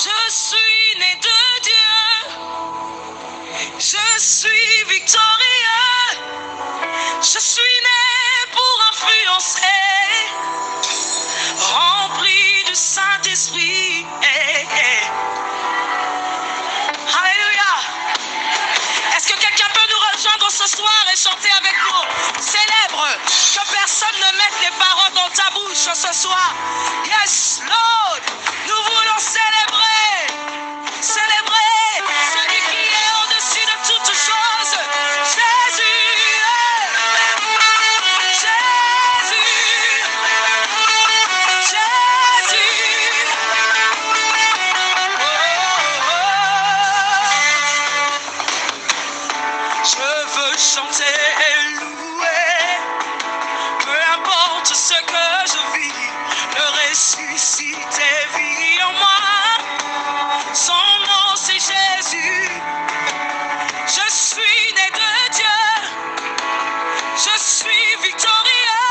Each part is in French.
Je suis né de Dieu. Je suis victorieux. Je suis né pour influencer. Rempli du Saint-Esprit. Alléluia. Est-ce que quelqu'un peut nous rejoindre ce soir et chanter avec nous? Célèbre, que personne ne mette les paroles dans ta bouche ce soir. Yes, Lord, nous voulons célébrer. Célébrer celui qui est au-dessus de toutes choses. Jésus. Chanter et louer, peu importe ce que je vis, le ressuscité vit en moi. Son nom c'est Jésus. Je suis né de Dieu. Je suis victorieux.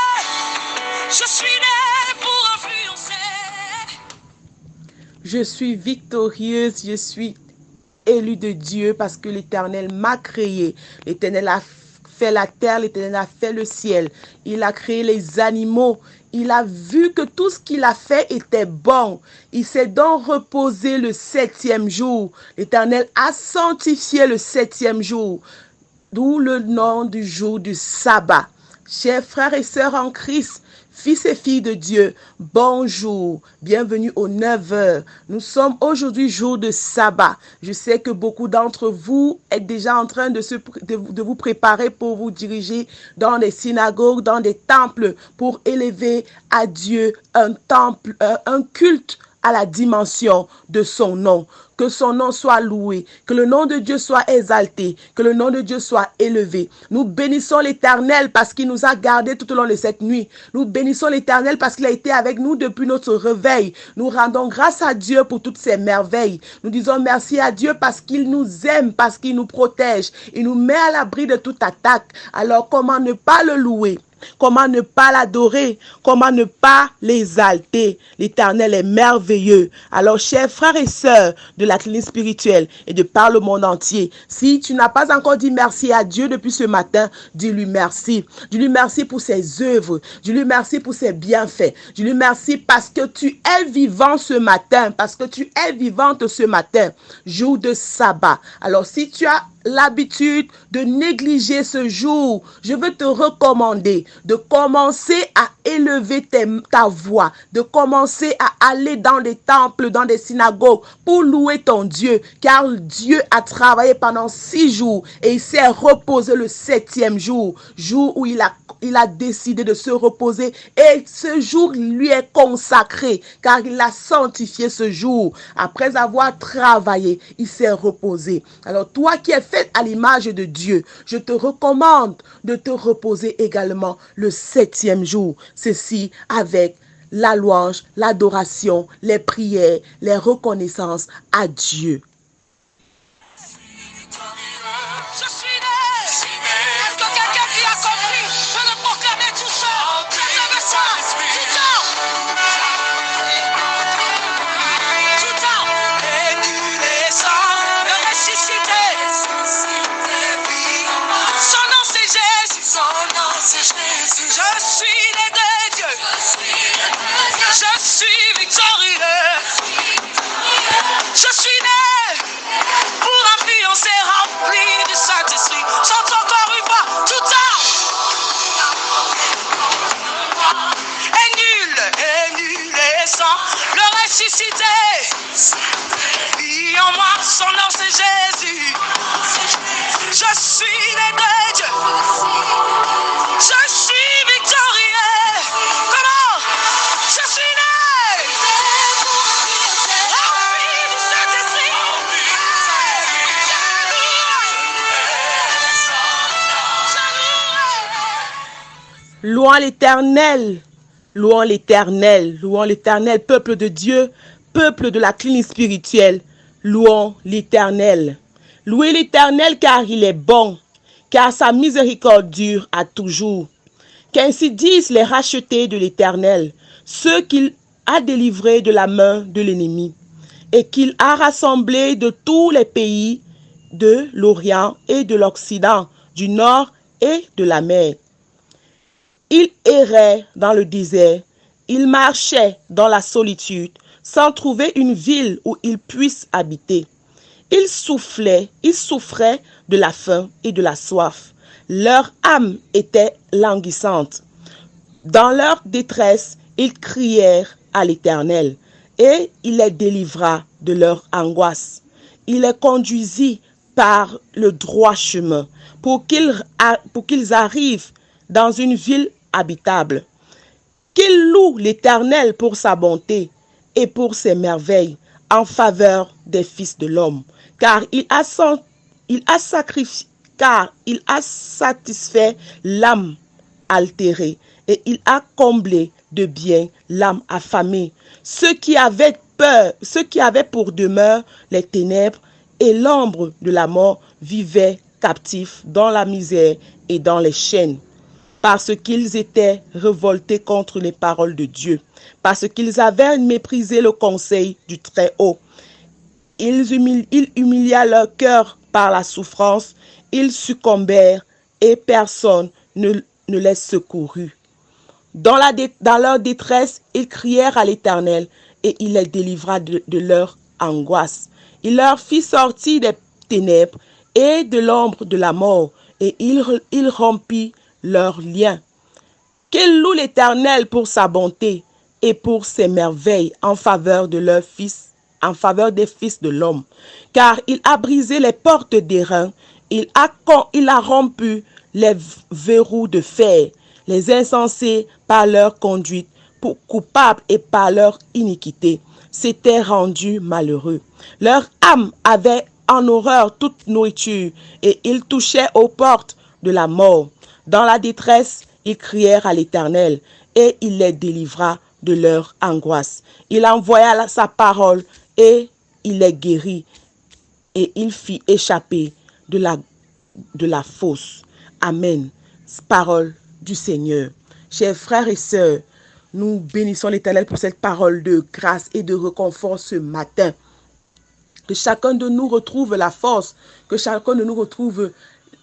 Je suis né pour influencer. Je suis victorieuse, je suis élu de Dieu parce que l'Éternel m'a créé. L'Éternel a fait la terre, l'Éternel a fait le ciel. Il a créé les animaux. Il a vu que tout ce qu'il a fait était bon. Il s'est donc reposé le 7e jour. L'Éternel a sanctifié le 7e jour. D'où le nom du jour du sabbat. Chers frères et sœurs en Christ, fils et filles de Dieu, bonjour, bienvenue aux 9h. Nous sommes aujourd'hui jour de sabbat. Je sais que beaucoup d'entre vous êtes déjà en train de vous préparer pour vous diriger dans des synagogues, dans des temples, pour élever à Dieu un culte à la dimension de son nom. Que son nom soit loué, que le nom de Dieu soit exalté, que le nom de Dieu soit élevé. Nous bénissons l'Éternel parce qu'il nous a gardés tout au long de cette nuit. Nous bénissons l'Éternel parce qu'il a été avec nous depuis notre réveil. Nous rendons grâce à Dieu pour toutes ces merveilles. Nous disons merci à Dieu parce qu'il nous aime, parce qu'il nous protège. Il nous met à l'abri de toute attaque. Alors comment ne pas le louer? Comment ne pas l'adorer? Comment ne pas l'exalter? L'Éternel est merveilleux. Alors, chers frères et sœurs de la clinique spirituelle et de par le monde entier, si tu n'as pas encore dit merci à Dieu depuis ce matin, dis-lui merci. Dis-lui merci pour ses œuvres. Dis-lui merci pour ses bienfaits. Dis-lui merci parce que tu es vivant ce matin, parce que tu es vivante ce matin, jour de sabbat. Alors, si tu as l'habitude de négliger ce jour, je veux te recommander de commencer à élever ta voix, de commencer à aller dans des temples, dans des synagogues pour louer ton Dieu, car Dieu a travaillé pendant 6 jours et il s'est reposé le 7e jour, jour où il a décidé de se reposer, et ce jour lui est consacré car il a sanctifié ce jour. Après avoir travaillé, il s'est reposé. Alors toi qui es fait à l'image de Dieu, je te recommande de te reposer également le 7e jour. Ceci avec la louange, l'adoration, les prières, les reconnaissances à Dieu. Je suis victorieux. Je suis né pour influencer, rempli du Saint-Esprit. Chante encore une fois, tout est nul et sans le ressuscité. Vit en moi, son nom c'est Jésus. Je suis né de Dieu. Je suis victorieux. Comment? Je suis né. Louons l'Éternel, louons l'Éternel, louons l'Éternel, peuple de Dieu, peuple de la clinique spirituelle, louons l'Éternel. Louez l'Éternel car il est bon, car sa miséricorde dure à toujours. Qu'ainsi disent les rachetés de l'Éternel, ceux qu'il a délivrés de la main de l'ennemi. et qu'il a rassemblé de tous les pays de l'Orient et de l'Occident, du Nord et de la mer. Il errait dans le désert, il marchait dans la solitude, sans trouver une ville où il puisse habiter. Ils souffraient de la faim et de la soif. Leur âme était languissante. Dans leur détresse, ils crièrent à l'Éternel, et il les délivra de leur angoisse. Il les conduisit par le droit chemin pour qu'ils arrivent dans une ville habitable. Qu'ils louent l'Éternel pour sa bonté et pour ses merveilles en faveur des fils de l'homme, car il a satisfait l'âme altérée et il a comblé de bien l'âme affamée. Ceux qui avaient pour demeure les ténèbres et l'ombre de la mort vivaient captifs dans la misère et dans les chaînes, parce qu'ils étaient révoltés contre les paroles de Dieu, parce qu'ils avaient méprisé le conseil du Très-Haut. Il humilia leur cœur par la souffrance, ils succombèrent et personne ne les secourut. Dans leur détresse, ils crièrent à l'Éternel et il les délivra de leur angoisse. Il leur fit sortir des ténèbres et de l'ombre de la mort et il rompit leurs liens. Qu'ils louent l'Éternel pour sa bonté et pour ses merveilles en faveur des fils de l'homme. Car il a brisé les portes d'airain, il a rompu les verrous de fer. Les insensés, par leur conduite, coupables et par leur iniquité, s'étaient rendus malheureux. Leur âme avait en horreur toute nourriture et ils touchaient aux portes de la mort. Dans la détresse, ils crièrent à l'Éternel et il les délivra de leur angoisse. Il envoya sa parole et il les guérit et il fit échapper de la fosse. Amen. Parole du Seigneur. Chers frères et sœurs, nous bénissons l'Éternel pour cette parole de grâce et de réconfort ce matin. Que chacun de nous retrouve la force, que chacun de nous retrouve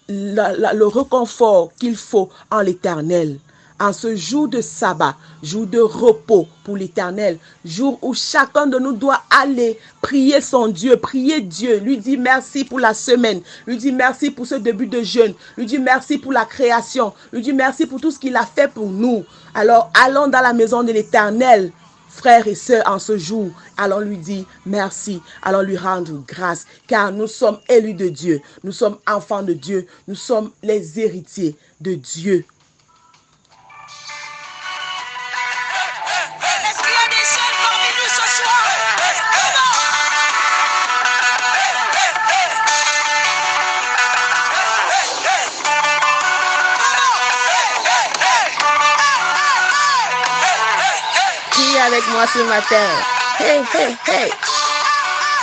le réconfort qu'il faut en l'Éternel. En ce jour de sabbat, jour de repos pour l'Éternel, jour où chacun de nous doit aller prier son Dieu, prier Dieu, lui dire merci pour la semaine, lui dire merci pour ce début de jeûne, lui dire merci pour la création, lui dire merci pour tout ce qu'il a fait pour nous. Alors allons dans la maison de l'Éternel, frères et sœurs, en ce jour, allons lui dire merci, allons lui rendre grâce, car nous sommes élus de Dieu, nous sommes enfants de Dieu, nous sommes les héritiers de Dieu. Est-ce qu'il y a des jeunes parmi nous ce soir? Qui est avec moi ce matin? Hey, hey, hey.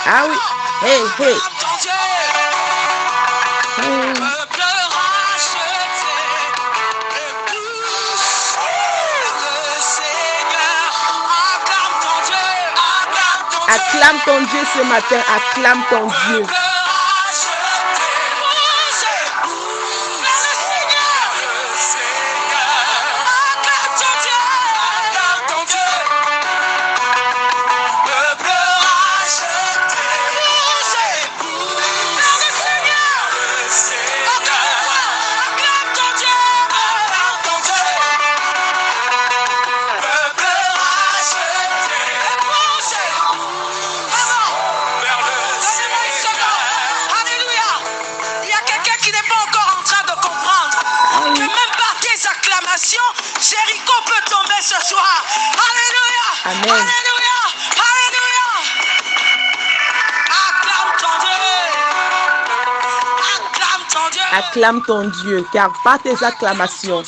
Ah oui. Hey, hey. Hey. Peuple racheté, épouse le Seigneur. Acclame ton Dieu, Acclame ton Dieu ce matin, acclame ton Dieu. Peuple racheté, épouse le Seigneur. Acclame ton Dieu, Peuple racheté, épouse le Seigneur. Acclame ton Dieu, Peuple racheté, épouse vers le Seigneur. Alléluia. Il y a quelqu'un qui n'est pas encore en train de comprendre que même par tes acclamations, Jéricho peut tomber ce soir. Alléluia. Amen. Alléluia. Alléluia. Acclame ton Dieu. Acclame ton Dieu. Acclame ton Dieu, car par tes acclamations,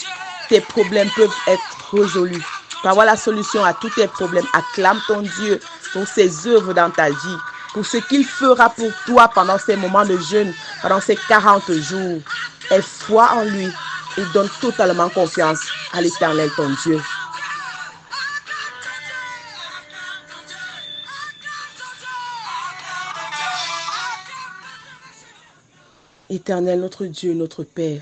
tes problèmes peuvent être résolus. Tu vas avoir la solution à tous tes problèmes. Acclame ton Dieu pour ses œuvres dans ta vie, pour ce qu'il fera pour toi pendant ces moments de jeûne, pendant ces 40 jours. Aie foi en lui et donne totalement confiance à l'Éternel, ton Dieu. Éternel, notre Dieu, notre Père,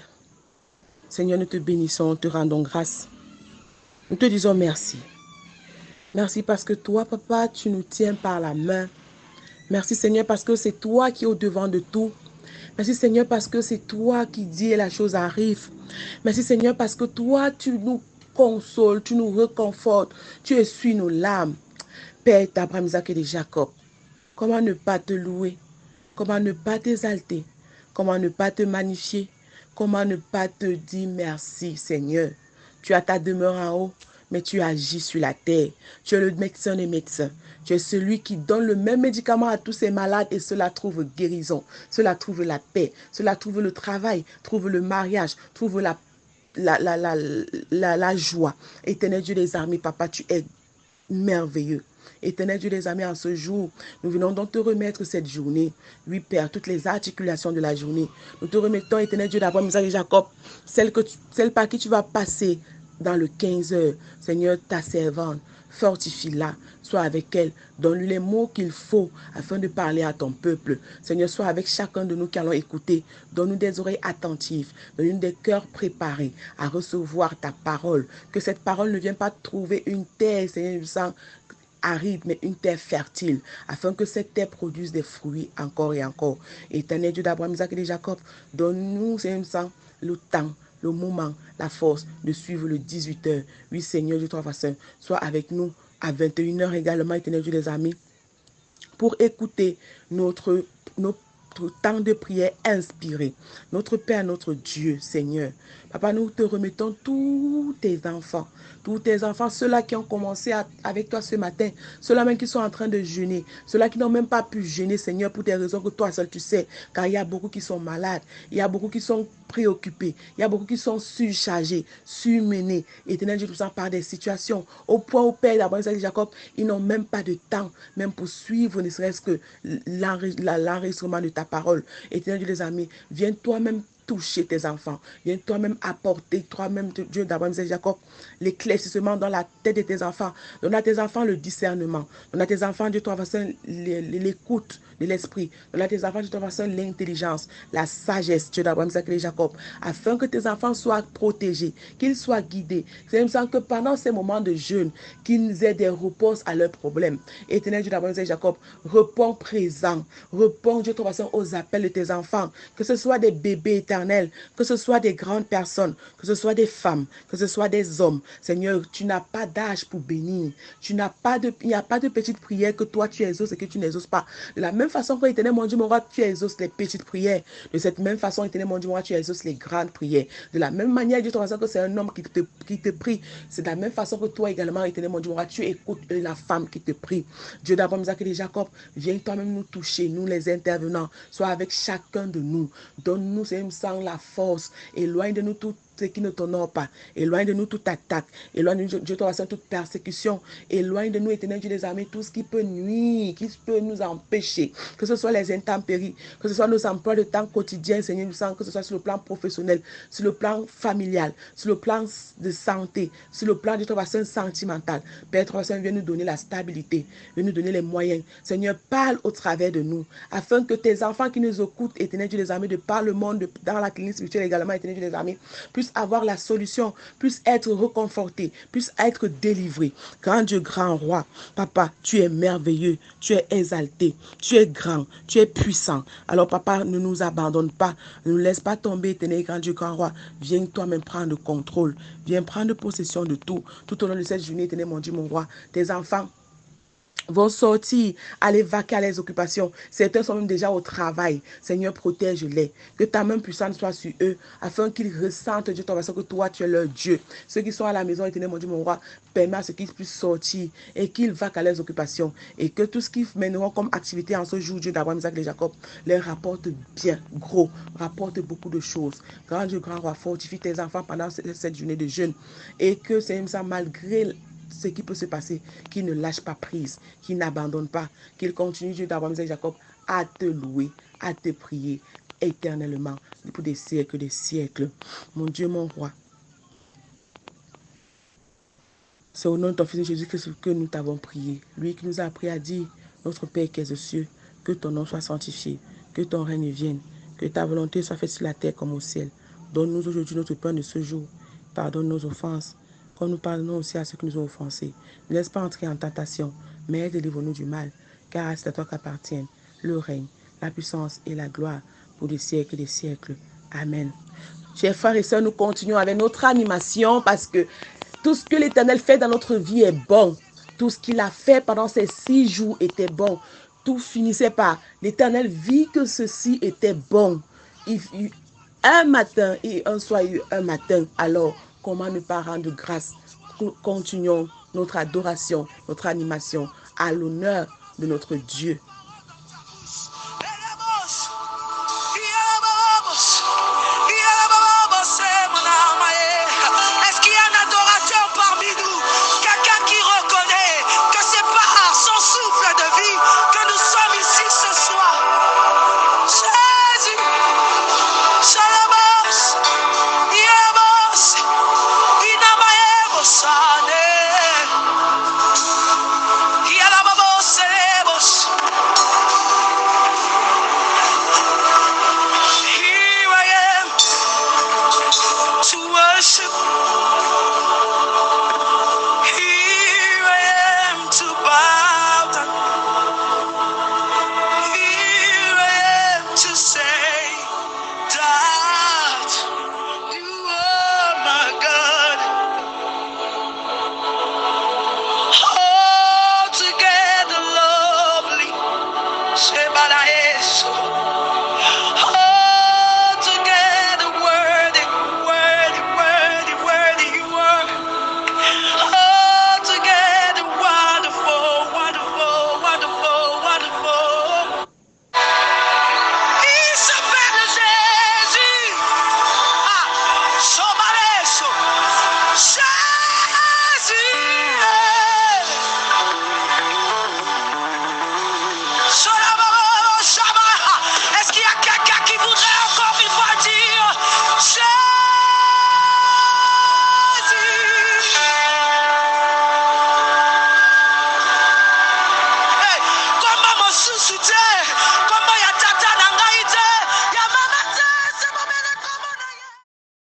Seigneur, nous te bénissons, nous te rendons grâce. Nous te disons merci. Merci parce que toi, Papa, tu nous tiens par la main. Merci, Seigneur, parce que c'est toi qui es au-devant de tout. Merci, Seigneur, parce que c'est toi qui dis et la chose arrive. Merci, Seigneur, parce que toi, tu nous consoles, tu nous réconfortes, tu essuies nos larmes. Père d'Abraham, Isaac et de Jacob, comment ne pas te louer? Comment ne pas t'exalter? Comment ne pas te magnifier? Comment ne pas te dire merci, Seigneur? Tu as ta demeure en haut, mais tu agis sur la terre. Tu es le médecin des médecins. Tu es celui qui donne le même médicament à tous ces malades et cela trouve guérison. Cela trouve la paix. Cela trouve le travail, trouve le mariage, trouve la joie. Éternel Dieu des armées, Papa, tu es merveilleux. Éternel Dieu des armées, en ce jour, nous venons donc te remettre cette journée. Oui, Père, toutes les articulations de la journée. Nous te remettons, Éternel Dieu d'Abraham, Isaac et Jacob, celle par qui tu vas passer dans le 15 heures. Seigneur, ta servante, fortifie-la, sois avec elle, donne-lui les mots qu'il faut afin de parler à ton peuple. Seigneur, sois avec chacun de nous qui allons écouter. Donne-nous des oreilles attentives, donne-nous des cœurs préparés à recevoir ta parole. Que cette parole ne vienne pas trouver une terre, Seigneur, aride, mais une terre fertile, afin que cette terre produise des fruits encore et encore. Éternel Dieu d'Abraham, Isaac et de Jacob, donne-nous, Seigneur, le temps, le moment, la force de suivre le 18h. Oui, Seigneur Dieu, toi, Saint, sois avec nous à 21h également, Éternel Dieu des amis, pour écouter notre temps de prière inspiré. Notre Père, notre Dieu, Seigneur. Papa, nous te remettons tous tes enfants, ceux-là qui ont commencé avec toi ce matin, ceux-là même qui sont en train de jeûner, ceux-là qui n'ont même pas pu jeûner, Seigneur, pour des raisons que toi seul tu sais, car il y a beaucoup qui sont malades, il y a beaucoup qui sont préoccupés, il y a beaucoup qui sont surchargés, surmenés, Éternel Dieu, tout ça par des situations, au point où Père d'Abraham, Isaac et Jacob, ils n'ont même pas de temps, même pour suivre, ne serait-ce que l'enregistrement de ta parole. Éternel Dieu, les amis, viens toi-même toucher tes enfants. Viens toi-même apporter, toi-même, Dieu d'Abraham, Isaac et Jacob, l'éclaircissement dans la tête de tes enfants. Donne à tes enfants le discernement. Donne à tes enfants, Dieu, toi, l'écoute de l'esprit. Donne à tes enfants, Dieu, toi, l'intelligence, la sagesse, Dieu d'Abraham, Isaac et Jacob, afin que tes enfants soient protégés, qu'ils soient guidés. C'est même ça que pendant ces moments de jeûne, qu'ils aient des réponses à leurs problèmes. Éternel Dieu d'Abraham, Isaac et Jacob, réponds présent. Réponds, Dieu, toi, aux appels de tes enfants. Que ce soit des bébés éternels, que ce soit des grandes personnes, que ce soit des femmes, que ce soit des hommes. Seigneur, tu n'as pas d'âge pour bénir. Il n'y a pas de petite prière que toi tu exauces et que tu n'exauces pas. De la même façon que Éternel mon Dieu, mon roi, tu exauces les petites prières. De cette même façon, Éternel mon Dieu, mon roi, tu exauces les grandes prières. De la même manière, Dieu, toi, que c'est un homme qui te prie. C'est de la même façon que toi également, Éternel mon Dieu, mon roi, tu écoutes la femme qui te prie. Dieu d'Abraham, Isaac et de Jacob, viens toi-même nous toucher, nous les intervenants. Sois avec chacun de nous. Donne-nous, Seigneur, sans la force. Éloigne de nous tout ce qui ne t'honore pas. Éloigne de nous toute attaque. Éloigne de nous, Dieu, toi, toute persécution. Éloigne de nous, Éternel Dieu des armées, tout ce qui peut nuire, qui peut nous empêcher. Que ce soit les intempéries, que ce soit nos emplois de temps quotidiens, Seigneur, que ce soit sur le plan professionnel, sur le plan familial, sur le plan de santé, sur le plan de ton sentimental. Père, toi, viens nous donner la stabilité, viens nous donner les moyens. Seigneur, parle au travers de nous, afin que tes enfants qui nous écoutent, Éternel Dieu des armées, de par le monde, dans la clinique spirituelle également, Éternel Dieu des armées, puissent avoir la solution, puissent être reconfortés, puissent être délivrés. Grand Dieu, grand roi, Papa, tu es merveilleux, tu es exalté, tu es grand, tu es puissant. Alors Papa, ne nous abandonne pas, ne nous laisse pas tomber, Éternel, grand Dieu, grand roi. Viens toi-même prendre le contrôle, viens prendre possession de tout au long de cette journée, Éternel, mon Dieu, mon roi. Tes enfants vont sortir, aller vaquer à leurs occupations. Certains sont même déjà au travail. Seigneur, protège-les. Que ta main puissante soit sur eux, afin qu'ils ressentent, Dieu, que toi, tu es leur Dieu. Ceux qui sont à la maison, Éternel, mon Dieu, mon roi, permets à ce qu'ils puissent sortir et qu'ils vaquent à leurs occupations. Et que tout ce qu'ils mèneront comme activité en ce jour, Dieu d'Abraham, Isaac et Jacob, leur rapporte bien gros, rapporte beaucoup de choses. Grand Dieu, grand roi, fortifie tes enfants pendant cette journée de jeûne. Et que, Seigneur, ça, malgré ce qui peut se passer, qu'ils ne lâchent pas prise, qu'ils n'abandonnent pas, qu'ils continuent, Dieu d'Abraham, Isaac et Jacob, à te louer, à te prier éternellement, pour des siècles, des siècles. Mon Dieu, mon roi, c'est au nom de ton Fils Jésus-Christ que nous t'avons prié. Lui qui nous a appris à dire, notre Père qui es aux cieux, que ton nom soit sanctifié, que ton règne vienne, Que ta volonté soit faite sur la terre comme au ciel. Donne-nous aujourd'hui notre pain de ce jour. Pardonne nos offenses, comme nous pardonnons aussi à ceux qui nous ont offensés. Ne laisse pas entrer en tentation, mais délivre-nous du mal, car c'est à toi qu'appartiennent le règne, la puissance et la gloire pour des siècles et des siècles. Amen. Chers frères et sœurs, nous continuons avec notre animation parce que tout ce que l'Éternel fait dans notre vie est bon. Tout ce qu'il a fait pendant ces 6 jours était bon. Tout finissait par l'Éternel vit que ceci était bon. Un matin et un soir et un matin, alors comment ne pas rendre grâce? Continuons notre adoration, notre animation à l'honneur de notre Dieu. Est-ce qu'il y a un adorateur parmi nous? Quelqu'un qui reconnaît que c'est par son souffle de vie que nous sommes ici ce soir. Jésus, Shalabos, Yabos, Inamaebos, Yalabos, Celebos. Here I am to worship.